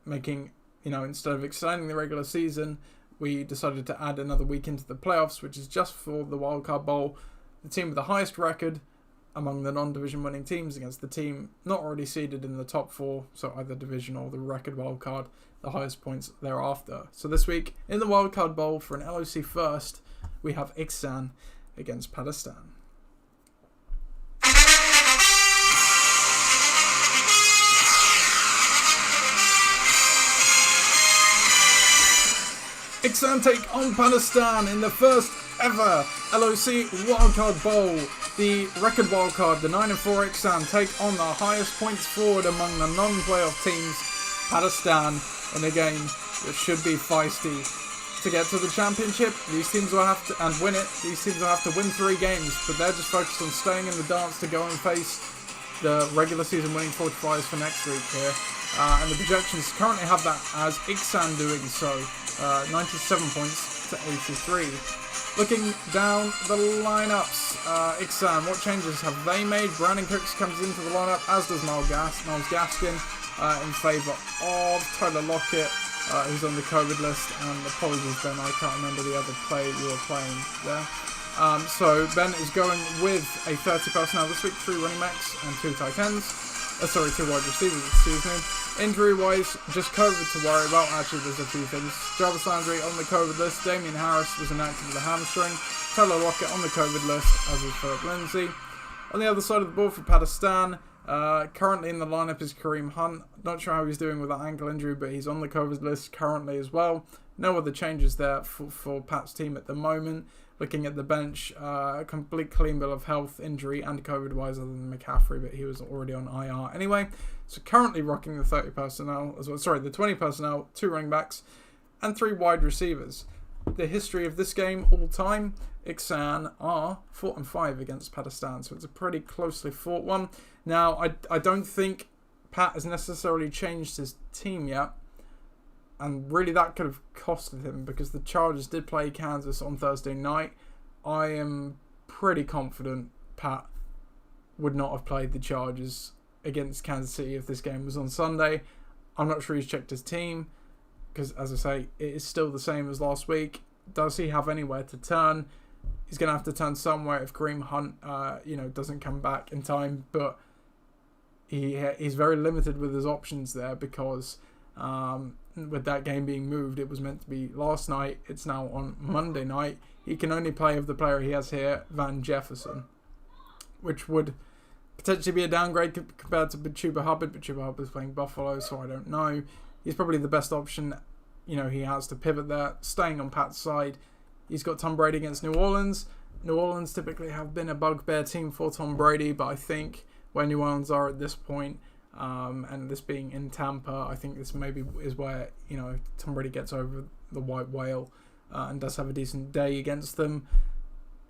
making, instead of extending the regular season, we decided to add another week into the playoffs, which is just for the Wildcard Bowl. The team with the highest record among the non-division winning teams against the team not already seeded in the top 4, so either division or the record wildcard, the highest points thereafter. So this week, in the Wildcard Bowl for an LOC first, we have Ixan against Pakistan. Ixan take on Pakistan in the first ever LOC Wildcard Bowl. The record wildcard, the 9-4 Ixan, take on the highest points forward among the non-playoff teams, Pakistan, in a game that should be feisty. To get to the championship, these teams will have to, and win it, these teams will have to win 3 games, but they're just focused on staying in the dance to go and face the regular season winning 45s for next week here. And the projections currently have that as Ixan doing so, 97 points to 83. Looking down the lineups, Ixan, what changes have they made? Brandon Cooks comes into the lineup, as does Miles Gaskin, in favour of Tyler Lockett, who's on the COVID list, and apologies Ben, I can't remember the other player you were playing there. So Ben is going with a 30 personnel this week, 3 running backs and 2 tight ends. 2 wide receivers, excuse me. Injury-wise, just COVID to worry about. Actually, there's a few things. Jarvis Landry on the COVID list. Damian Harris was inactive with a hamstring. Tyler Lockett on the COVID list, as is Philip Lindsay. On the other side of the ball for Pakistan, currently in the lineup is Kareem Hunt. Not sure how he's doing with that ankle injury, but he's on the COVID list currently as well. No other changes there for Pat's team at the moment. Looking at the bench, a complete clean bill of health, injury, and COVID-wise, other than McCaffrey, but he was already on IR anyway. So currently rocking the 30 personnel as well. Sorry, the 20 personnel, 2 running backs, and 3 wide receivers. The history of this game all time, Ixan are 4-5 against Pakistan, so it's a pretty closely fought one. Now, I don't think Pat has necessarily changed his team yet. And really that could have costed him because the Chargers did play Kansas on Thursday night. I am pretty confident Pat would not have played the Chargers against Kansas City if this game was on Sunday. I'm not sure he's checked his team because, as I say, it is still the same as last week. Does he have anywhere to turn? He's going to have to turn somewhere if Kareem Hunt, doesn't come back in time. But he's very limited with his options there because with that game being moved, it was meant to be last night. It's now on Monday night. He can only play with the player he has here, Van Jefferson, which would potentially be a downgrade compared to Chubb Hubbard, but Chubb Hubbard's playing Buffalo, so I don't know. He's probably the best option, he has to pivot there. Staying on Pat's side, he's got Tom Brady against New Orleans. New Orleans typically have been a bugbear team for Tom Brady, but I think where New Orleans are at this point, and this being in Tampa, I think this maybe is where, Tom Brady gets over the white whale and does have a decent day against them.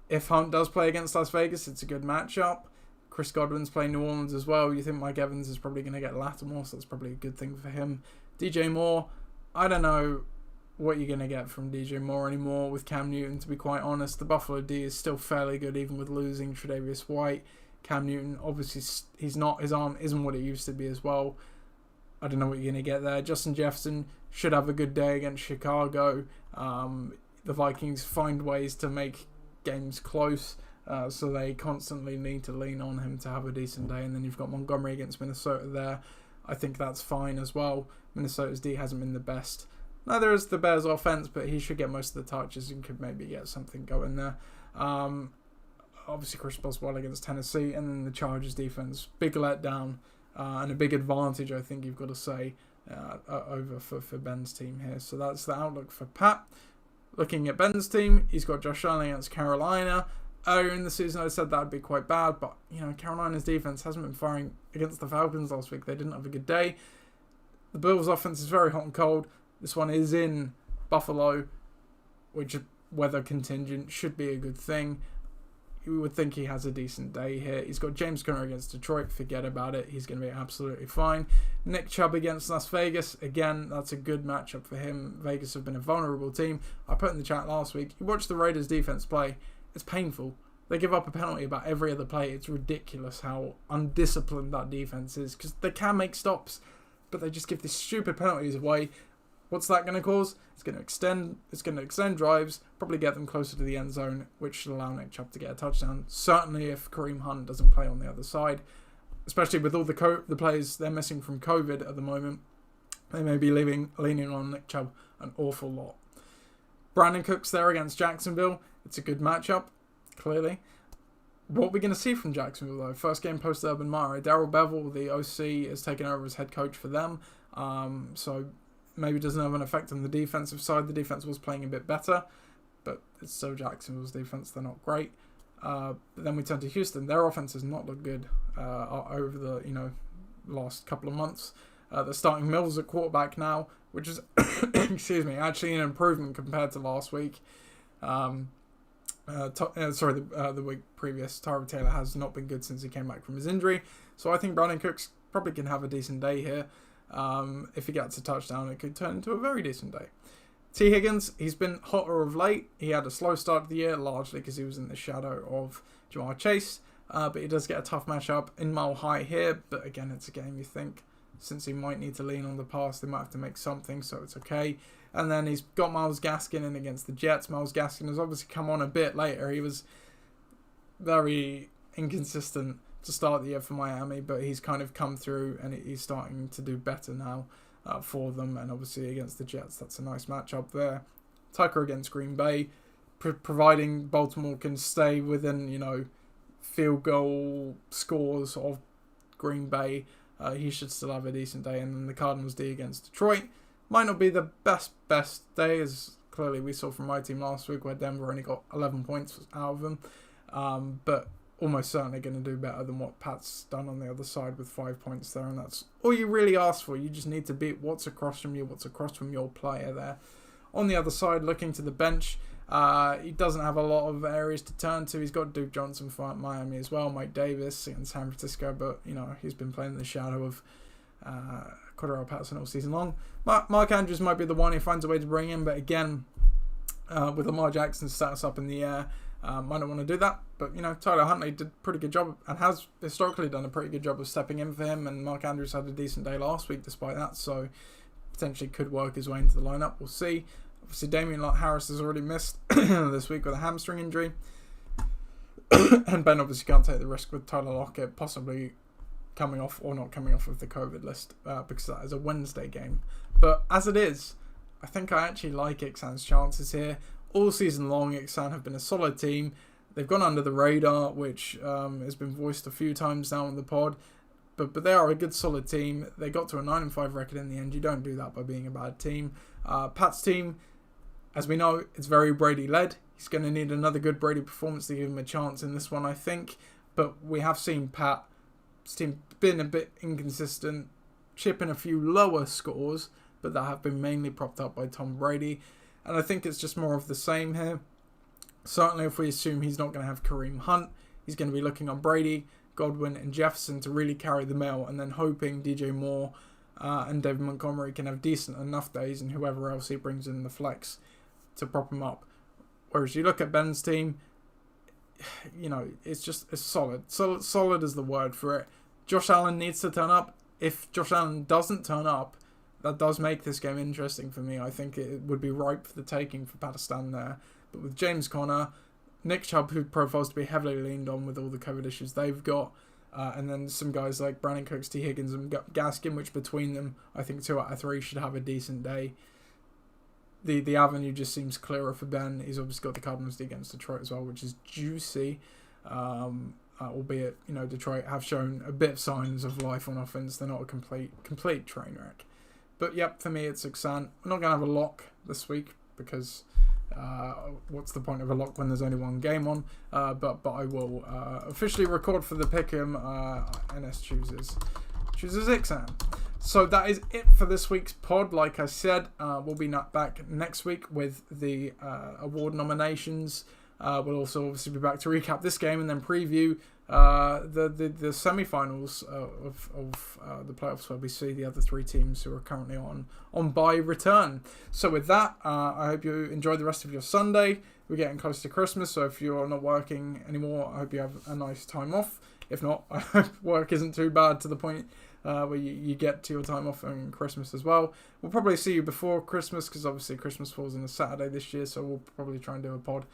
If Hunt does play against Las Vegas, it's a good matchup. Chris Godwin's playing New Orleans as well. You think Mike Evans is probably going to get Lattimore, so that's probably a good thing for him. DJ Moore, I don't know what you're going to get from DJ Moore anymore with Cam Newton, to be quite honest. The Buffalo D is still fairly good, even with losing Tre'Davious White. Cam Newton, obviously, his arm isn't what it used to be as well. I don't know what you're going to get there. Justin Jefferson should have a good day against Chicago. The Vikings find ways to make games close, so they constantly need to lean on him to have a decent day. And then you've got Montgomery against Minnesota there. I think that's fine as well. Minnesota's D hasn't been the best. Neither is the Bears' offense, but he should get most of the touches and could maybe get something going there. Obviously, Chris Boswell against Tennessee, and then the Chargers defense. Big letdown and a big advantage, I think you've got to say, over for Ben's team here. So that's the outlook for Pat. Looking at Ben's team, he's got Josh Allen against Carolina. Earlier in the season, I said that would be quite bad, but Carolina's defense hasn't been firing against the Falcons last week. They didn't have a good day. The Bills' offense is very hot and cold. This one is in Buffalo, which weather contingent should be a good thing. You would think he has a decent day here. He's got James Conner against Detroit. Forget about it. He's going to be absolutely fine. Nick Chubb against Las Vegas. Again, that's a good matchup for him. Vegas have been a vulnerable team. I put in the chat last week. You watch the Raiders defense play. It's painful. They give up a penalty about every other play. It's ridiculous how undisciplined that defense is because they can make stops, but they just give these stupid penalties away. What's that going to cause? It's going to extend drives, probably get them closer to the end zone, which should allow Nick Chubb to get a touchdown. Certainly if Kareem Hunt doesn't play on the other side, especially with all the players they're missing from COVID at the moment, they may be leaning on Nick Chubb an awful lot. Brandon Cook's there against Jacksonville. It's a good matchup, clearly. What we're going to see from Jacksonville, though, first game post-Urban Meyer, Darrell Bevell, the OC, is taking over as head coach for them. So maybe doesn't have an effect on the defensive side. The defense was playing a bit better, but it's still Jacksonville's defense. They're not great. But then we turn to Houston. Their offense has not looked good over the last couple of months. They're starting Mills at quarterback now, which is actually an improvement compared to last week. The week previous. Tyrod Taylor has not been good since he came back from his injury. So I think Brandon Cooks probably can have a decent day here. If he gets a touchdown, it could turn into a very decent day. T. Higgins, he's been hotter of late. He had a slow start of the year, largely because he was in the shadow of Jamar Chase. But he does get a tough matchup in Mile High here. But again, it's a game you think, since he might need to lean on the pass, they might have to make something, so it's okay. And then he's got Myles Gaskin in against the Jets. Myles Gaskin has obviously come on a bit later. He was very inconsistent to start the year for Miami, but he's kind of come through and he's starting to do better now for them. And obviously against the Jets, that's a nice matchup there. Tucker against Green Bay, providing Baltimore can stay within, field goal scores of Green Bay, he should still have a decent day. And then the Cardinals D against Detroit might not be the best day, as clearly we saw from my team last week, where Denver only got 11 points out of them, but almost certainly going to do better than what Pat's done on the other side with 5 points there, and that's all you really ask for. You just need to beat what's across from you, what's across from your player there. On the other side, looking to the bench, he doesn't have a lot of areas to turn to. He's got Duke Johnson for Miami as well, Mike Davis in San Francisco, but he's been playing in the shadow of Cordero Patterson all season long. Mark Andrews might be the one who finds a way to bring in, but again, with Lamar Jackson's status up in the air, Might not want to do that, but Tyler Huntley did a pretty good job and has historically done a pretty good job of stepping in for him, and Mark Andrews had a decent day last week despite that, so potentially could work his way into the lineup. We'll see. Obviously Damian Harris has already missed this week with a hamstring injury, and Ben obviously can't take the risk with Tyler Lockett possibly coming off or not coming off of the COVID list because that is a Wednesday game. But as it is, I think I actually like Ixan's chances here. All season long, Ixan have been a solid team. They've gone under the radar, which has been voiced a few times now on the pod. But they are a good, solid team. They got to a 9-5 record in the end. You don't do that by being a bad team. Pat's team, as we know, it's very Brady-led. He's going to need another good Brady performance to give him a chance in this one, I think. But we have seen Pat's team been a bit inconsistent, chipping a few lower scores, but that have been mainly propped up by Tom Brady. And I think it's just more of the same here. Certainly if we assume he's not going to have Kareem Hunt, he's going to be looking on Brady, Godwin and Jefferson to really carry the mail, and then hoping DJ Moore and David Montgomery can have decent enough days, and whoever else he brings in the flex to prop him up. Whereas you look at Ben's team, it's solid. Solid is the word for it. Josh Allen needs to turn up. If Josh Allen doesn't turn up, that does make this game interesting for me. I think it would be ripe for the taking for Pakistan there. But with James Conner, Nick Chubb, who profiles to be heavily leaned on with all the COVID issues they've got, and then some guys like Brandon Cooks, T. Higgins and Gaskin, which between them, I think 2 out of 3 should have a decent day. The avenue just seems clearer for Ben. He's obviously got the Cardinals against Detroit as well, which is juicy. Albeit, Detroit have shown a bit of signs of life on offense. They're not a complete train wreck. But yep, for me it's Ixan. I'm not going to have a lock this week because what's the point of a lock when there's only one game on? But I will officially record for the pick'em. NS chooses Ixan. So that is it for this week's pod. Like I said, we'll be back next week with the award nominations. We'll also obviously be back to recap this game and then preview the semi-finals of the playoffs, where we see the other 3 teams who are currently on bye return. So with that, I hope you enjoy the rest of your Sunday. We're getting close to Christmas, so if you're not working anymore, I hope you have a nice time off. If not, I hope work isn't too bad to the point where you get to your time off on Christmas as well. We'll probably see you before Christmas, because obviously Christmas falls on a Saturday this year, so we'll probably try and do a pod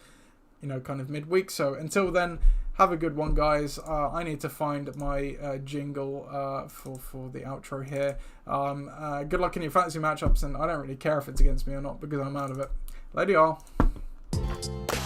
kind of midweek. So until then, have a good one, guys. I need to find my jingle for the outro here. Good luck in your fantasy matchups, and I don't really care if it's against me or not because I'm out of it. Later, y'all.